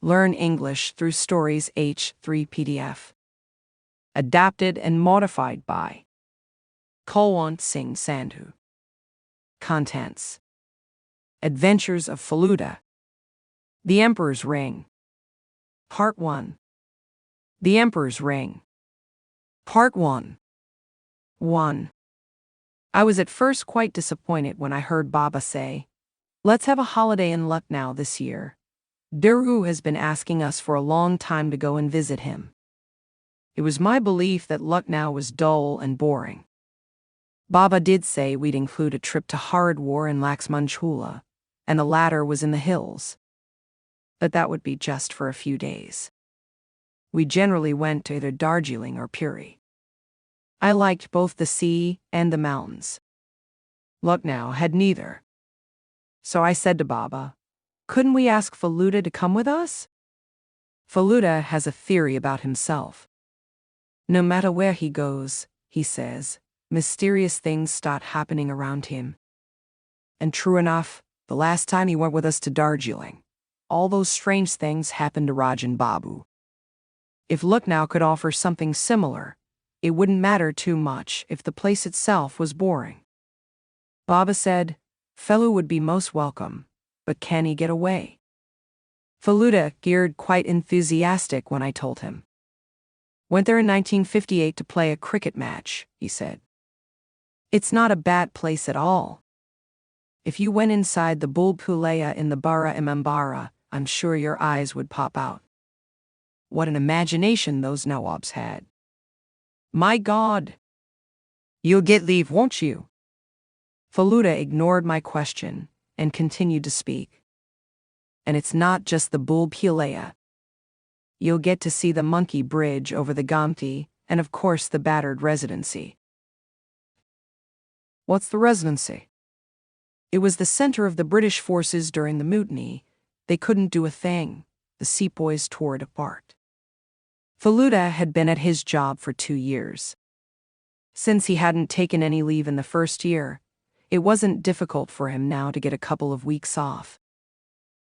Learn English through Stories H3 PDF. Adapted and modified by Kulwant Singh Sandhu. Contents: Adventures of Feluda. The Emperor's Ring. Part 1. The Emperor's Ring. Part 1. 1. I was at first quite disappointed when I heard Baba say, "Let's have a holiday in Lucknow this year. Daru has been asking us for a long time to go and visit him." It was my belief that Lucknow was dull and boring. Baba did say we'd include a trip to Haridwar and Laxmanjhula, and the latter was in the hills. But that would be just for a few days. We generally went to either Darjeeling or Puri. I liked both the sea and the mountains. Lucknow had neither. So I said to Baba, "Couldn't we ask Feluda to come with us?" Feluda has a theory about himself. No matter where he goes, he says, mysterious things start happening around him. And true enough, the last time he went with us to Darjeeling, all those strange things happened to Rajan Babu. If Lucknow could offer something similar, it wouldn't matter too much if the place itself was boring. Baba said, Felu would be most welcome, but can he get away? Feluda geared quite enthusiastic when I told him. Went there in 1958 to play a cricket match, he said. It's not a bad place at all. If you went inside the Bulbulaya in the Bara Imambara, I'm sure your eyes would pop out. What an imagination those Nawabs had. My God! You'll get leave, won't you? Feluda ignored my question and continued to speak. And it's not just the Bulbulaya. You'll get to see the monkey bridge over the Gomti and of course the battered residency. What's the residency? It was the center of the British forces during the mutiny. They couldn't do a thing. The sepoys tore it apart. Feluda had been at his job for 2 years. Since he hadn't taken any leave in the first year, it wasn't difficult for him now to get a couple of weeks off.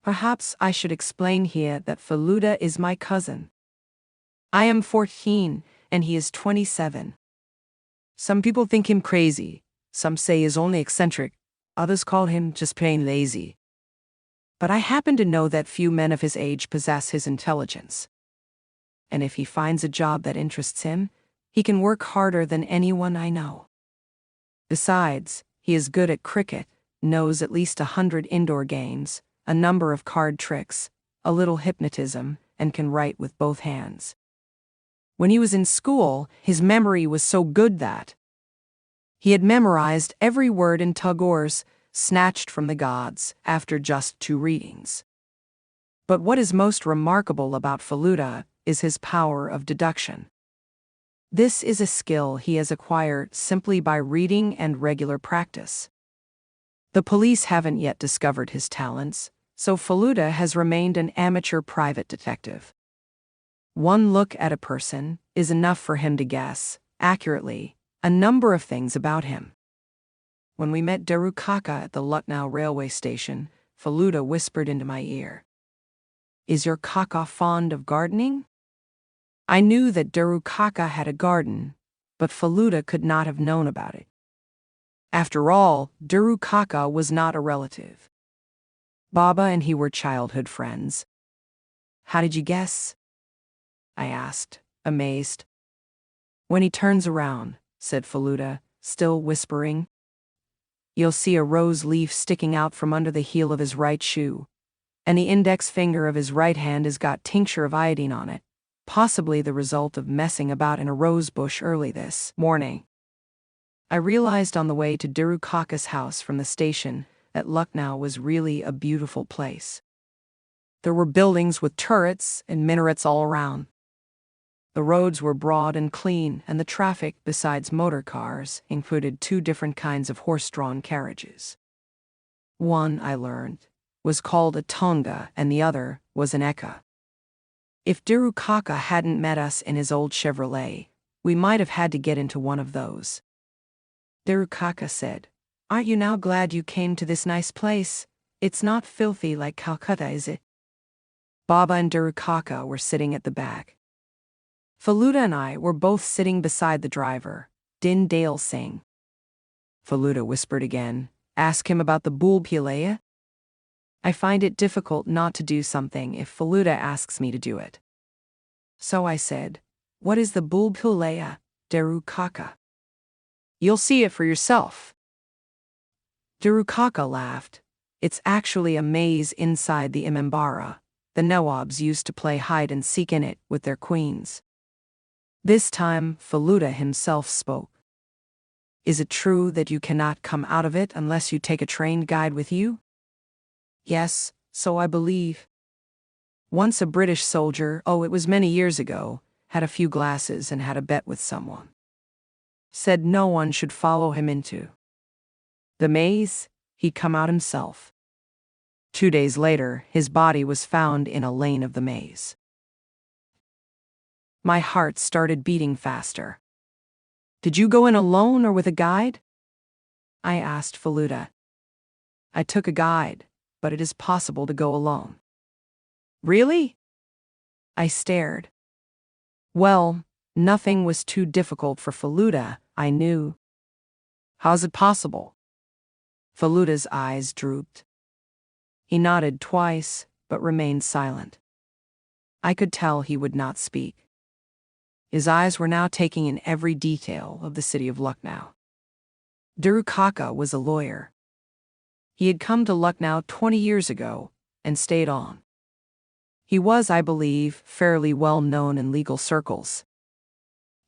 Perhaps I should explain here that Feluda is my cousin. I am 14 and he is 27. Some people think him crazy, some say he's only eccentric, others call him just plain lazy. But I happen to know that few men of his age possess his intelligence. And if he finds a job that interests him, he can work harder than anyone I know. Besides, he is good at cricket, knows at least 100 indoor games, a number of card tricks, a little hypnotism, and can write with both hands. When he was in school, his memory was so good that he had memorized every word in Tagore's Snatched from the Gods after just 2 readings. But what is most remarkable about Feluda is his power of deduction. This is a skill he has acquired simply by reading and regular practice. The police haven't yet discovered his talents, so Feluda has remained an amateur private detective. One look at a person is enough for him to guess, accurately, a number of things about him. When we met Daru Kaka at the Lucknow railway station, Feluda whispered into my ear, "Is your Kaka fond of gardening?" I knew that Daru Kaka had a garden, but Feluda could not have known about it. After all, Daru Kaka was not a relative. Baba and he were childhood friends. How did you guess? I asked, amazed. When he turns around, said Feluda, still whispering, you'll see a rose leaf sticking out from under the heel of his right shoe, and the index finger of his right hand has got tincture of iodine on it, possibly the result of messing about in a rose bush early this morning. I realized on the way to Daru Kaka's house from the station that Lucknow was really a beautiful place. There were buildings with turrets and minarets all around. The roads were broad and clean, and the traffic, besides motor cars, included 2 different kinds of horse-drawn carriages. One, I learned, was called a tonga and the other was an eka. If Daru Kaka hadn't met us in his old Chevrolet, we might have had to get into one of those. Daru Kaka said, "Aren't you now glad you came to this nice place? It's not filthy like Calcutta, is it?" Baba and Durukaka were sitting at the back. Faluda and I were both sitting beside the driver, Din Dale Singh. Faluda whispered again, "Ask him about the Bulbulaya." I find it difficult not to do something if Faluda asks me to do it. So I said, "What is the Bulbulaya, Durukaka?" "You'll see it for yourself." Durukaka laughed. "It's actually a maze inside the Imambara. The Nawabs used to play hide and seek in it with their queens." This time, Faluda himself spoke. "Is it true that you cannot come out of it unless you take a trained guide with you?" "Yes, so I believe. Once a British soldier, it was many years ago, had a few glasses and had a bet with someone. Said no one should follow him into the maze. He'd come out himself. 2 days later, his body was found in a lane of the maze." My heart started beating faster. "Did you go in alone or with a guide?" I asked Faluda. "I took a guide, but it is possible to go alone." "Really?" I stared. Well, nothing was too difficult for Faluda, I knew. "How's it possible?" Faluda's eyes drooped. He nodded twice, but remained silent. I could tell he would not speak. His eyes were now taking in every detail of the city of Lucknow. Durukaka was a lawyer. He had come to Lucknow 20 years ago and stayed on. He was, I believe, fairly well known in legal circles.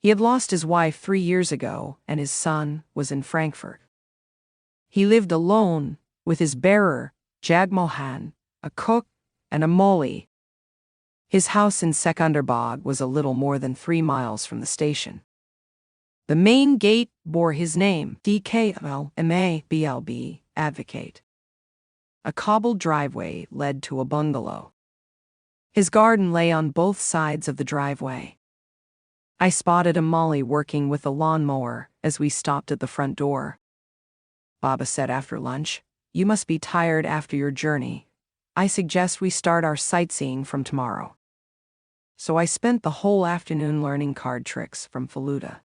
He had lost his wife 3 years ago, and his son was in Frankfurt. He lived alone with his bearer, Jagmohan, a cook, and a Moli. His house in Secunderbag was a little more than 3 miles from the station. The main gate bore his name, DKLMABLB, Advocate. A cobbled driveway led to a bungalow. His garden lay on both sides of the driveway. I spotted a Moli working with a lawnmower as we stopped at the front door. Baba said after lunch, "You must be tired after your journey. I suggest we start our sightseeing from tomorrow." So I spent the whole afternoon learning card tricks from Faluda.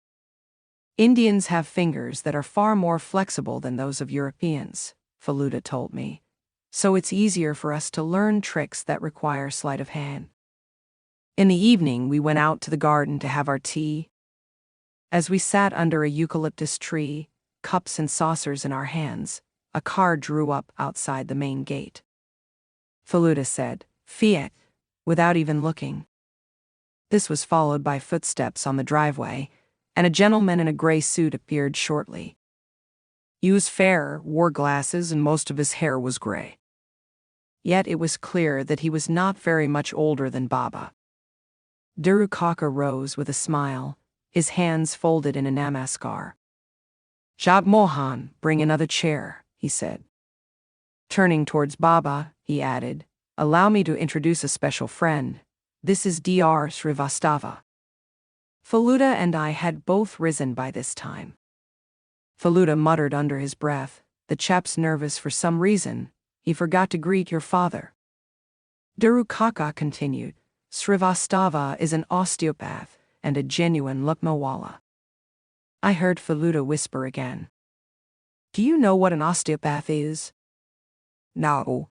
Indians have fingers that are far more flexible than those of Europeans, Faluda told me, so it's easier for us to learn tricks that require sleight of hand. In the evening, we went out to the garden to have our tea. As we sat under a eucalyptus tree, cups and saucers in our hands, a car drew up outside the main gate. Faluda said, "Fiat," without even looking. This was followed by footsteps on the driveway, and a gentleman in a gray suit appeared shortly. He was fair, wore glasses, and most of his hair was gray. Yet it was clear that he was not very much older than Baba. Durukaka rose with a smile, his hands folded in a namaskar. "Jagmohan, bring another chair," he said. Turning towards Baba, he added, "Allow me to introduce a special friend. This is Dr. Srivastava." Faluda and I had both risen by this time. Faluda muttered under his breath, "The chap's nervous for some reason. He forgot to greet your father." Durukaka continued, "Srivastava is an osteopath and a genuine Lucknowwala." I heard Faluda whisper again, "Do you know what an osteopath is?" "No."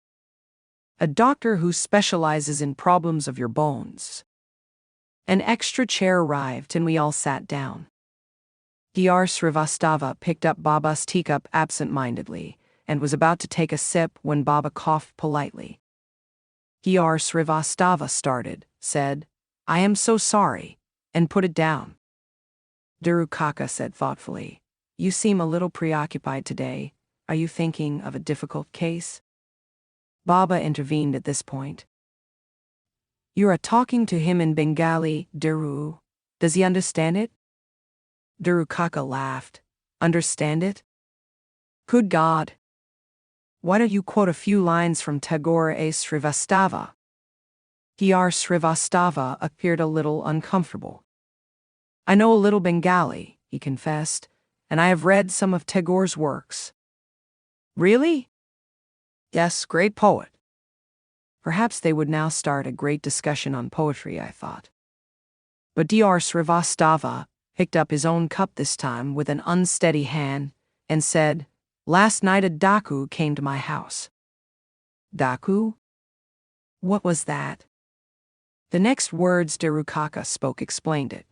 "A doctor who specializes in problems of your bones." An extra chair arrived and we all sat down. Dr. Srivastava picked up Baba's teacup absent-mindedly and was about to take a sip when Baba coughed politely. Dr. Srivastava said, "I am so sorry," and put it down. Durukaka said thoughtfully, "You seem a little preoccupied today. Are you thinking of a difficult case?" Baba intervened at this point. "You are talking to him in Bengali, Duru. Does he understand it?" Durukaka laughed. "Understand it? Good God! Why don't you quote a few lines from Tagore A. Srivastava?" Dr. Srivastava appeared a little uncomfortable. "I know a little Bengali," he confessed, "and I have read some of Tagore's works." "Really?" "Yes, great poet." Perhaps they would now start a great discussion on poetry, I thought. But Dr. Srivastava picked up his own cup this time with an unsteady hand and said, "Last night a Daku came to my house." Daku? What was that? The next words Darukaka spoke explained it.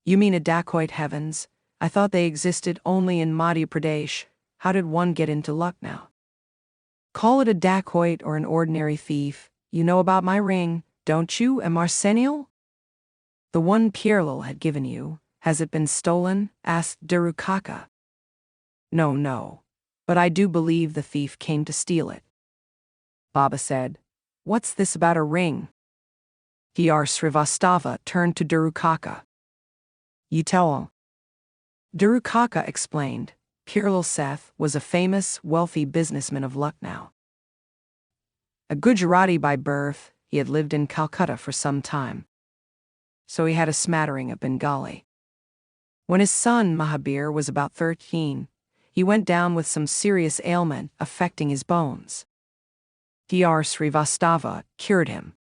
You mean a dacoit, heavens? I thought they existed only in Madhya Pradesh. How did one get into Lucknow? Call it a dacoit or an ordinary thief. You know about my ring, don't you, and Marsenil? The one Pierlal had given you. Has it been stolen? Asked Darukaka. No. But I do believe the thief came to steal it. Baba said, What's this about a ring? Dr. Srivastava turned to Darukaka. You tell him. Darukaka explained. Pierlal Seth was a famous, wealthy businessman of Lucknow. A Gujarati by birth, he had lived in Calcutta for some time. So he had a smattering of Bengali. When his son, Mahabir, was about 13, he went down with some serious ailment affecting his bones. Dr. Srivastava cured him.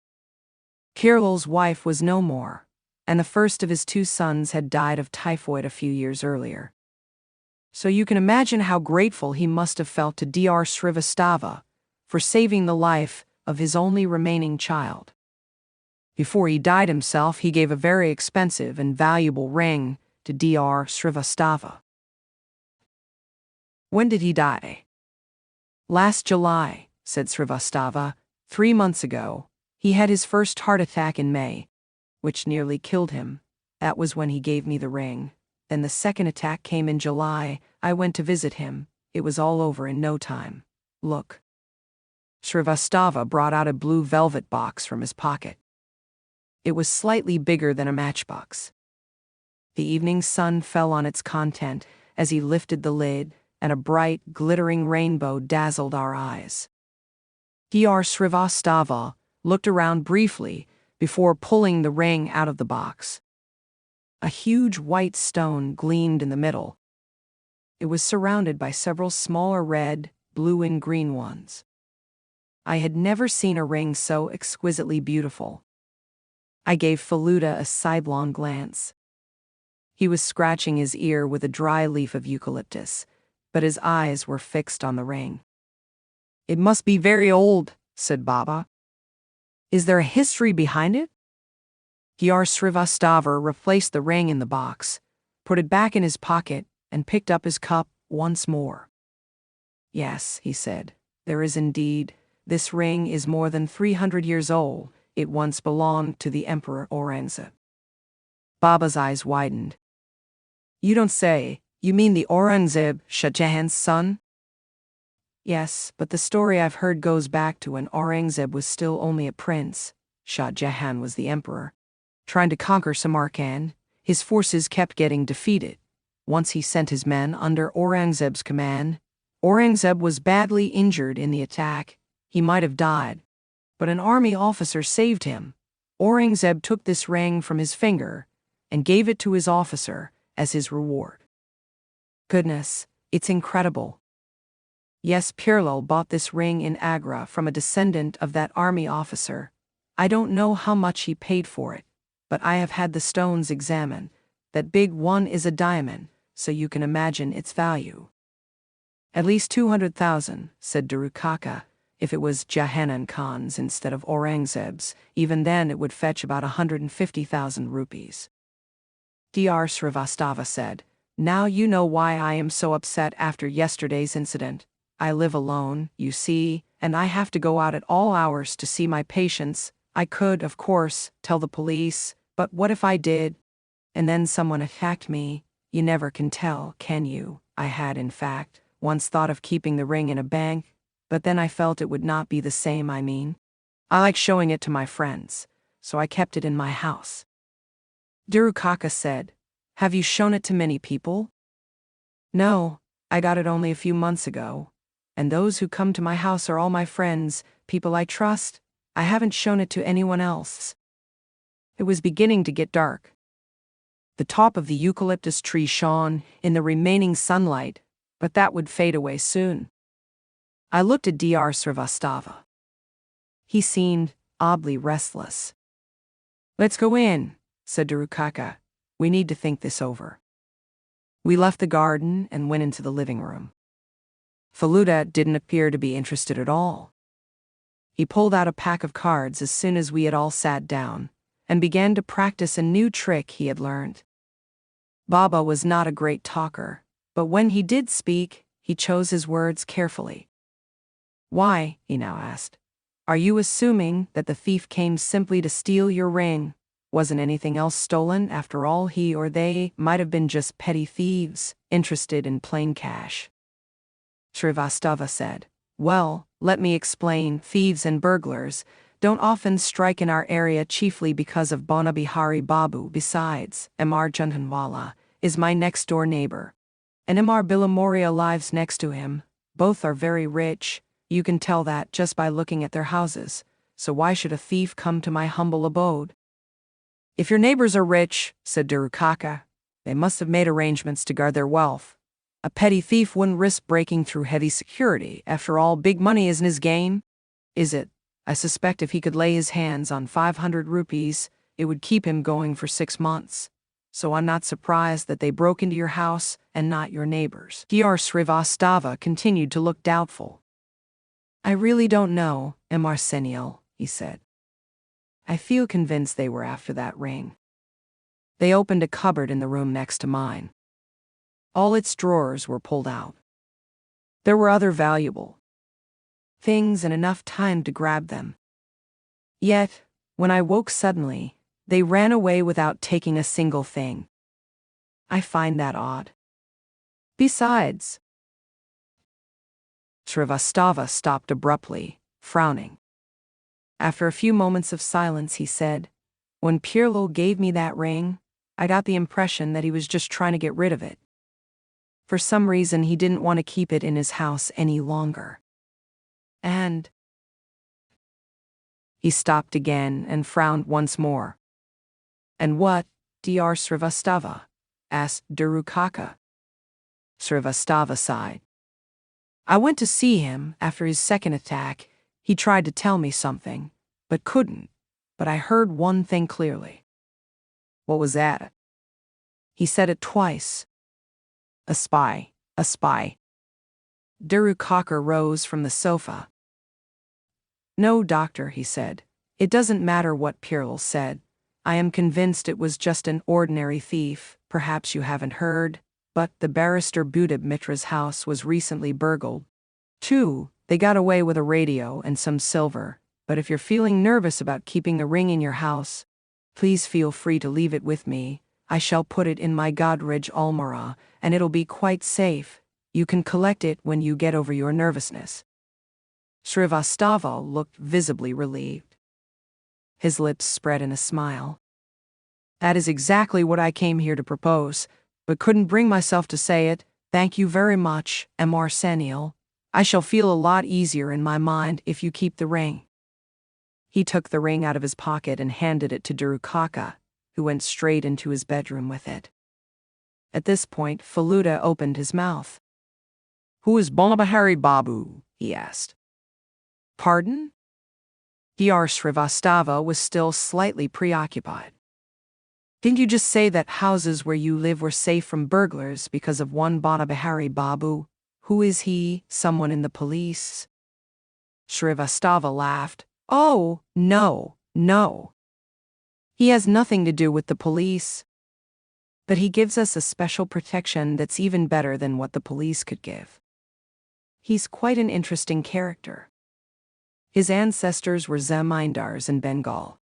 Pierlal's wife was no more, and the first of his 2 sons had died of typhoid a few years earlier. So you can imagine how grateful he must have felt to Dr. Srivastava for saving the life of his only remaining child. Before he died himself, he gave a very expensive and valuable ring to Dr. Srivastava. When did he die? Last July, said Srivastava. 3 months ago. He had his first heart attack in May, which nearly killed him. That was when he gave me the ring. Then the second attack came in July. I went to visit him. It was all over in no time. Look. Srivastava brought out a blue velvet box from his pocket. It was slightly bigger than a matchbox. The evening sun fell on its content as he lifted the lid, and a bright, glittering rainbow dazzled our eyes. Dr. Srivastava looked around briefly before pulling the ring out of the box. A huge white stone gleamed in the middle. It was surrounded by several smaller red, blue, and green ones. I had never seen a ring so exquisitely beautiful. I gave Faluda a sidelong glance. He was scratching his ear with a dry leaf of eucalyptus, but his eyes were fixed on the ring. It must be very old, said Baba. Is there a history behind it? Dr. Srivastava replaced the ring in the box, put it back in his pocket, and picked up his cup once more. Yes, he said, there is indeed. This ring is more than 300 years old. It once belonged to the Emperor Aurangzeb. Baba's eyes widened. You don't say, you mean the Aurangzeb, Shah Jahan's son? Yes, but the story I've heard goes back to when Aurangzeb was still only a prince. Shah Jahan was the emperor. Trying to conquer Samarkand, his forces kept getting defeated. Once he sent his men under Aurangzeb's command. Aurangzeb was badly injured in the attack. He might have died, but an army officer saved him. Aurangzeb took this ring from his finger and gave it to his officer as his reward. Goodness, it's incredible. Yes, Pierlal bought this ring in Agra from a descendant of that army officer. I don't know how much he paid for it, but I have had the stones examined. That big one is a diamond, so you can imagine its value. At least 200,000, said Darukaka. If it was Jahanan Khan's instead of Aurangzeb's, even then it would fetch about 150,000 rupees. Dr. Srivastava said, Now you know why I am so upset after yesterday's incident. I live alone, you see, and I have to go out at all hours to see my patients. I could, of course, tell the police, but what if I did? And then someone attacked me. You never can tell, can you? I had, in fact, once thought of keeping the ring in a bank, but then I felt it would not be the same, I like showing it to my friends, so I kept it in my house. Darukaka said, Have you shown it to many people? No, I got it only a few months ago. And those who come to my house are all my friends, people I trust. I haven't shown it to anyone else. It was beginning to get dark. The top of the eucalyptus tree shone in the remaining sunlight, but that would fade away soon. I looked at Dr. Srivastava. He seemed oddly restless. "Let's go in," said Darukaka. "We need to think this over." We left the garden and went into the living room. Faluda didn't appear to be interested at all. He pulled out a pack of cards as soon as we had all sat down, and began to practice a new trick he had learned. Baba was not a great talker, but when he did speak, he chose his words carefully. "Why," he now asked, "are you assuming that the thief came simply to steal your ring? Wasn't anything else stolen? After all, he or they might have been just petty thieves, interested in plain cash." Srivastava said, "Well, let me explain. Thieves and burglars don't often strike in our area chiefly because of Bonabihari Babu. Besides, Mr. Jantanwala is my next-door neighbor, and Mr. Bilamoria lives next to him. Both are very rich. You can tell that just by looking at their houses. So why should a thief come to my humble abode?" "If your neighbors are rich," said Darukaka, "they must have made arrangements to guard their wealth. A petty thief wouldn't risk breaking through heavy security. After all, big money isn't his game, is it? I suspect if he could lay his hands on 500 rupees, it would keep him going for 6 months. So I'm not surprised that they broke into your house and not your neighbors." Dr. Srivastava continued to look doubtful. "I really don't know, Mr. Seniel," he said. "I feel convinced they were after that ring." They opened a cupboard in the room next to mine. All its drawers were pulled out. There were other valuable things and enough time to grab them. Yet, when I woke suddenly, they ran away without taking a single thing. I find that odd. Besides, Srivastava stopped abruptly, frowning. After a few moments of silence, he said, "When Pirlo gave me that ring, I got the impression that he was just trying to get rid of it. For some reason, he didn't want to keep it in his house any longer. And..." He stopped again and frowned once more. "And what, Dr. Srivastava?" asked Darukaka. Srivastava sighed. "I went to see him after his second attack. He tried to tell me something, but couldn't. But I heard one thing clearly." "What was that?" "He said it twice. 'A spy, a spy.'" Darukaka rose from the sofa. "No, doctor," he said. "It doesn't matter what Pirlo said. I am convinced it was just an ordinary thief. Perhaps you haven't heard, but the barrister Budib Mitra's house was recently burgled. Too, they got away with a radio and some silver. But if you're feeling nervous about keeping the ring in your house, please feel free to leave it with me. I shall put it in my Godrej Almara, and it'll be quite safe. You can collect it when you get over your nervousness." Srivastava looked visibly relieved. His lips spread in a smile. "That is exactly what I came here to propose, but couldn't bring myself to say it. Thank you very much, Mr. Seniel. I shall feel a lot easier in my mind if you keep the ring." He took the ring out of his pocket and handed it to Darukaka, who went straight into his bedroom with it. At this point, Faluda opened his mouth. "Who is Bonabihari Babu?" he asked. "Pardon?" Dr. Srivastava was still slightly preoccupied. "Didn't you just say that houses where you live were safe from burglars because of one Bonabihari Babu? Who is he? Someone in the police?" Srivastava laughed. "Oh, no, no. He has nothing to do with the police. But he gives us a special protection that's even better than what the police could give. He's quite an interesting character. His ancestors were zamindars in Bengal.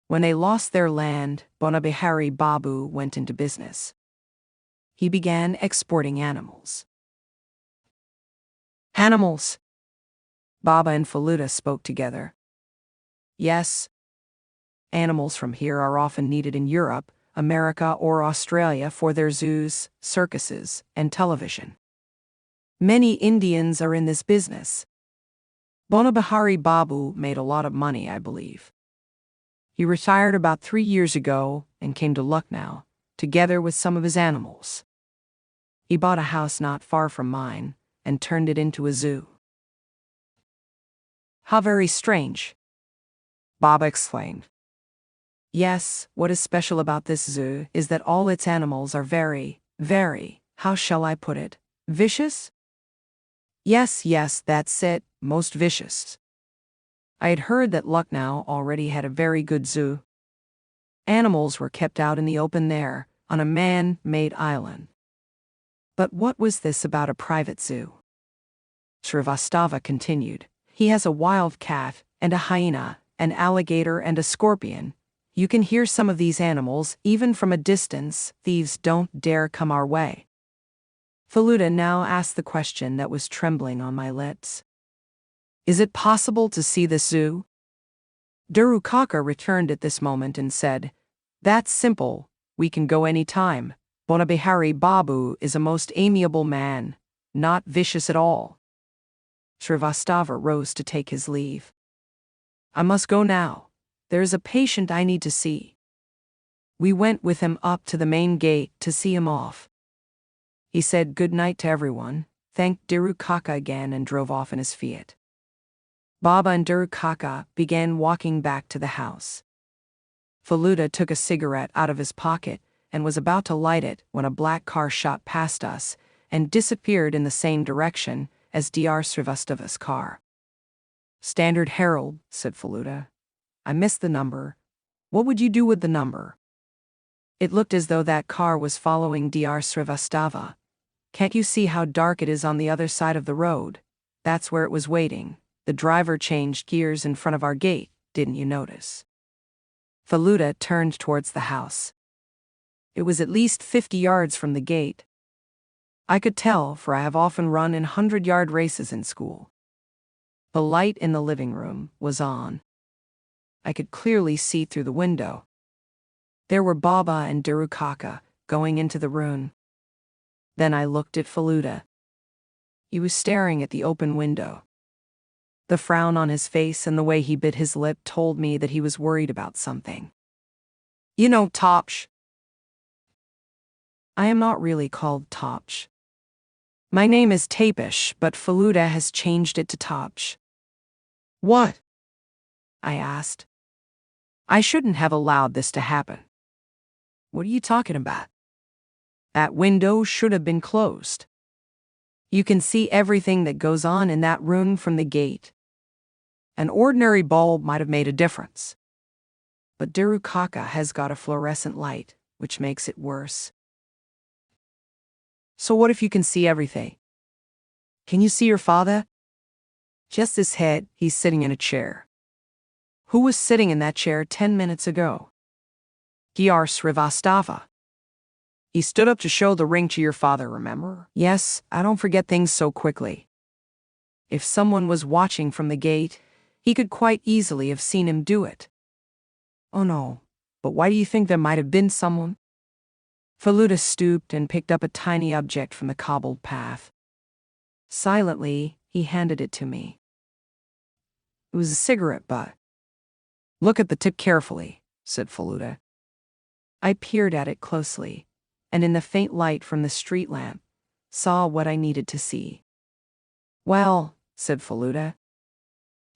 When they lost their land, Bonabihari Babu went into business. He began exporting animals." "Animals?" Baba and Faluda spoke together. "Yes. Animals from here are often needed in Europe, America, or Australia for their zoos, circuses, and television. Many Indians are in this business. Bonabihari Babu made a lot of money, I believe. He retired about 3 years ago and came to Lucknow, together with some of his animals. He bought a house not far from mine and turned it into a zoo." How very strange, Baba exclaimed. Yes, what is special about this zoo is that all its animals are very, how shall I put it, vicious? Yes, that's it, most vicious. I had heard that Lucknow already had a very good zoo. Animals were kept out in the open there, on a man-made island. But what was this about a private zoo? Srivastava continued. He has a wild cat, and a hyena, an alligator and a scorpion. You can hear some of these animals, even from a distance. Thieves don't dare come our way. Feluda now asked the question that was trembling on my lips. Is it possible to see this zoo? Durukaka returned at this moment and said, That's simple, we can go any time. Bonabihari Babu is a most amiable man, not vicious at all. Srivastava rose to take his leave. I must go now. There is a patient I need to see. We went with him up to the main gate to see him off. He said good night to everyone, thanked Durukaka again and drove off in his Fiat. Baba and Durukaka began walking back to the house. Feluda took a cigarette out of his pocket and was about to light it when a black car shot past us and disappeared in the same direction as Dr. Srivastava's car. Standard Herald, said Feluda. I missed the number. What would you do with the number? It looked as though that car was following Dr. Srivastava. Can't you see how dark it is on the other side of the road? That's where it was waiting. The driver changed gears in front of our gate, didn't you notice? Feluda turned towards the house. It was at least 50 yards from the gate. I could tell, for I have often run in 100-yard races in school. The light in the living room was on. I could clearly see through the window. There were Baba and Durukaka going into the room. Then I looked at Feluda. He was staring at the open window. The frown on his face and the way he bit his lip told me that he was worried about something. You know, Topsh. I am not really called Topsh. My name is Tapish, but Feluda has changed it to Topsh. What? I asked. I shouldn't have allowed this to happen. What are you talking about? That window should have been closed. You can see everything that goes on in that room from the gate. An ordinary bulb might have made a difference. But Durukaka has got a fluorescent light, which makes it worse. So what if you can see everything? Can you see your father? Just his head, he's sitting in a chair. Who was sitting in that chair 10 minutes ago? Dr. Srivastava. He stood up to show the ring to your father, remember? Yes, I don't forget things so quickly. If someone was watching from the gate, he could quite easily have seen him do it. Oh no, but why do you think there might have been someone? Feluda stooped and picked up a tiny object from the cobbled path. Silently, he handed it to me. It was a cigarette butt. Look at the tip carefully, said Feluda. I peered at it closely, and in the faint light from the street lamp, saw what I needed to see. Well, said Feluda.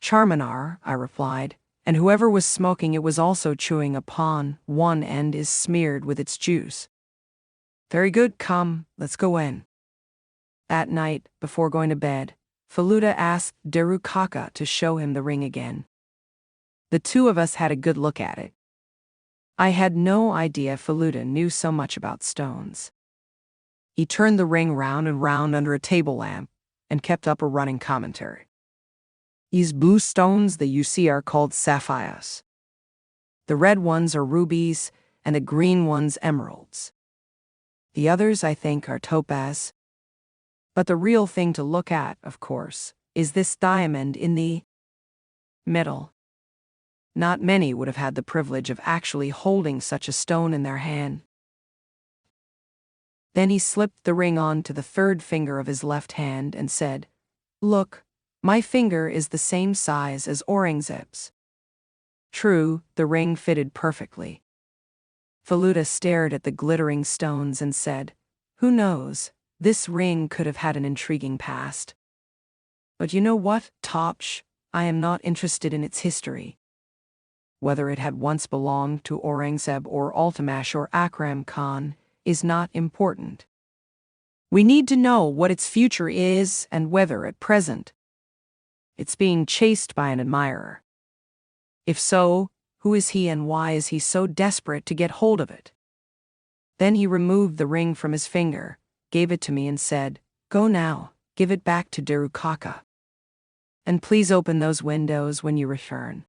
Charminar, I replied, and whoever was smoking it was also chewing upon one end is smeared with its juice. Very good, come, let's go in. That night, before going to bed, Feluda asked Durukaka to show him the ring again. The two of us had a good look at it. I had no idea Feluda knew so much about stones. He turned the ring round and round under a table lamp and kept up a running commentary. These blue stones that you see are called sapphires. The red ones are rubies and the green ones emeralds. The others, I think, are topaz. But the real thing to look at, of course, is this diamond in the middle. Not many would have had the privilege of actually holding such a stone in their hand. Then he slipped the ring on to the third finger of his left hand and said, Look, my finger is the same size as Aurangzeb's. True, the ring fitted perfectly. Feluda stared at the glittering stones and said, Who knows, this ring could have had an intriguing past. But you know what, Topsh? I am not interested in its history. Whether it had once belonged to Aurangzeb or Altamash or Akram Khan is not important. We need to know what its future is and whether at present it's being chased by an admirer. If so, who is he and why is he so desperate to get hold of it? Then he removed the ring from his finger, gave it to me and said, "Go now, give it back to Deru Kaka. And please open those windows when you return."